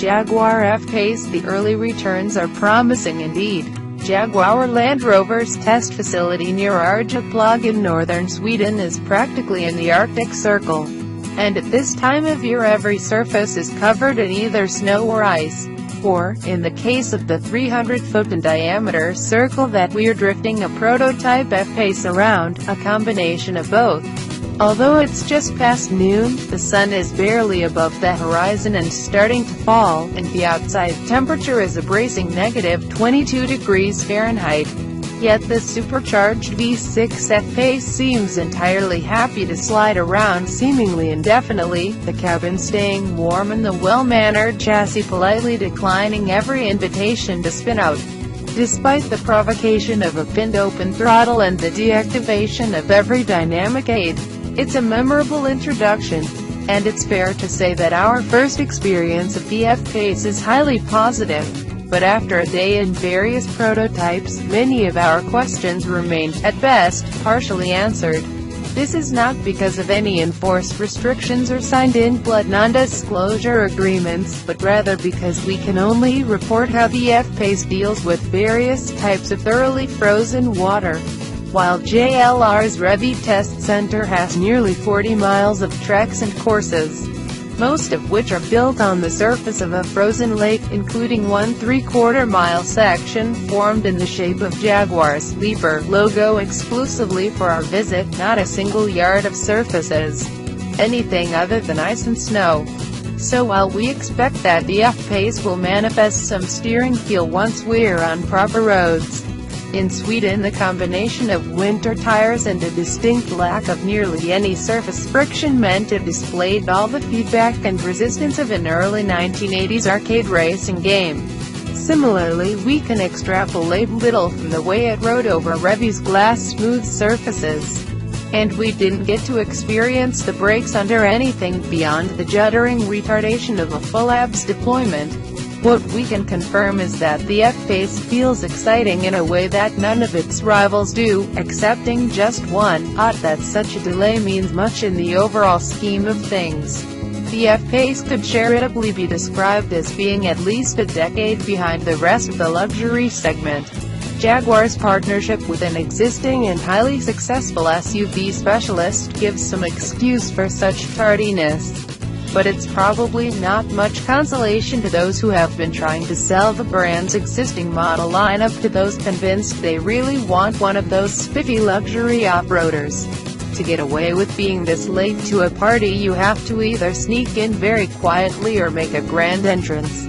Jaguar F-Pace. The early returns are promising indeed. Jaguar Land Rover's test facility near Arjeplog in northern Sweden is practically in the Arctic Circle, and at this time of year every surface is covered in either snow or ice, or, in the case of the 300-foot in diameter circle that we're drifting a prototype F-Pace around, a combination of both. Although it's just past noon, the sun is barely above the horizon and starting to fall, and the outside temperature is a bracing -22 degrees Fahrenheit. Yet the supercharged V6 F-Pace seems entirely happy to slide around seemingly indefinitely, the cabin staying warm and the well-mannered chassis politely declining every invitation to spin out. Despite the provocation of a pinned open throttle and the deactivation of every dynamic aid, it's a memorable introduction, and it's fair to say that our first experience of the F-Pace is highly positive. But after a day in various prototypes, many of our questions remain, at best, partially answered. This is not because of any enforced restrictions or signed-in blood non-disclosure agreements, but rather because we can only report how the F-Pace deals with various types of thoroughly frozen water. While JLR's Revy Test Center has nearly 40 miles of tracks and courses, most of which are built on the surface of a frozen lake, including one 3/4-mile section formed in the shape of Jaguar's Leaper logo exclusively for our visit, not a single yard of surfaces anything other than ice and snow. So while we expect that the F-Pace will manifest some steering feel once we're on proper roads, in Sweden the combination of winter tires and a distinct lack of nearly any surface friction meant it displayed all the feedback and resistance of an early 1980s arcade racing game. Similarly, we can extrapolate little from the way it rode over Revy's glass-smooth surfaces, and we didn't get to experience the brakes under anything beyond the juddering retardation of a full ABS deployment. What we can confirm is that the F-Pace feels exciting in a way that none of its rivals do, excepting just one, that such a delay means much in the overall scheme of things. The F-Pace could charitably be described as being at least a decade behind the rest of the luxury segment. Jaguar's partnership with an existing and highly successful SUV specialist gives some excuse for such tardiness, but it's probably not much consolation to those who have been trying to sell the brand's existing model lineup to those convinced they really want one of those spiffy luxury off-roaders. To get away with being this late to a party, you have to either sneak in very quietly or make a grand entrance.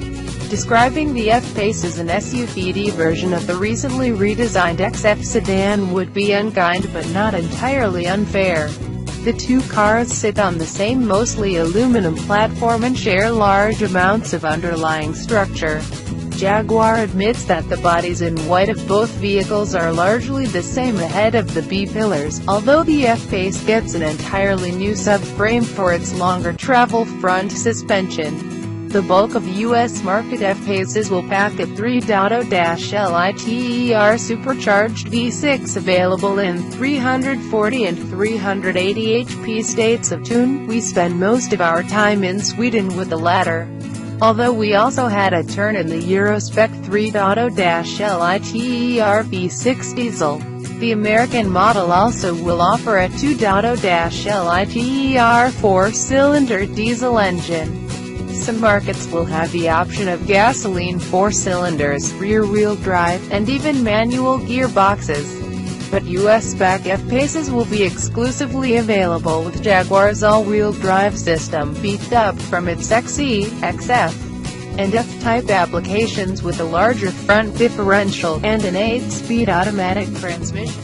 Describing the F-Pace as an SUV version of the recently redesigned XF sedan would be unkind but not entirely unfair. The two cars sit on the same mostly aluminum platform and share large amounts of underlying structure. Jaguar admits that the bodies in white of both vehicles are largely the same ahead of the B-pillars, although the F-Pace gets an entirely new subframe for its longer travel front suspension. The bulk of U.S. market F-Paces will pack a 3.0-liter supercharged V6 available in 340 and 380 HP states of tune. We spend most of our time in Sweden with the latter, although we also had a turn in the Euro-spec 3.0-liter V6 diesel. The American model also will offer a 2.0-liter 4-cylinder diesel engine. Some markets will have the option of gasoline 4-cylinders, rear-wheel drive, and even manual gearboxes. But US spec F-Paces will be exclusively available with Jaguar's all-wheel drive system, beefed up from its XE, XF, and F-type applications with a larger front differential, and an 8-speed automatic transmission.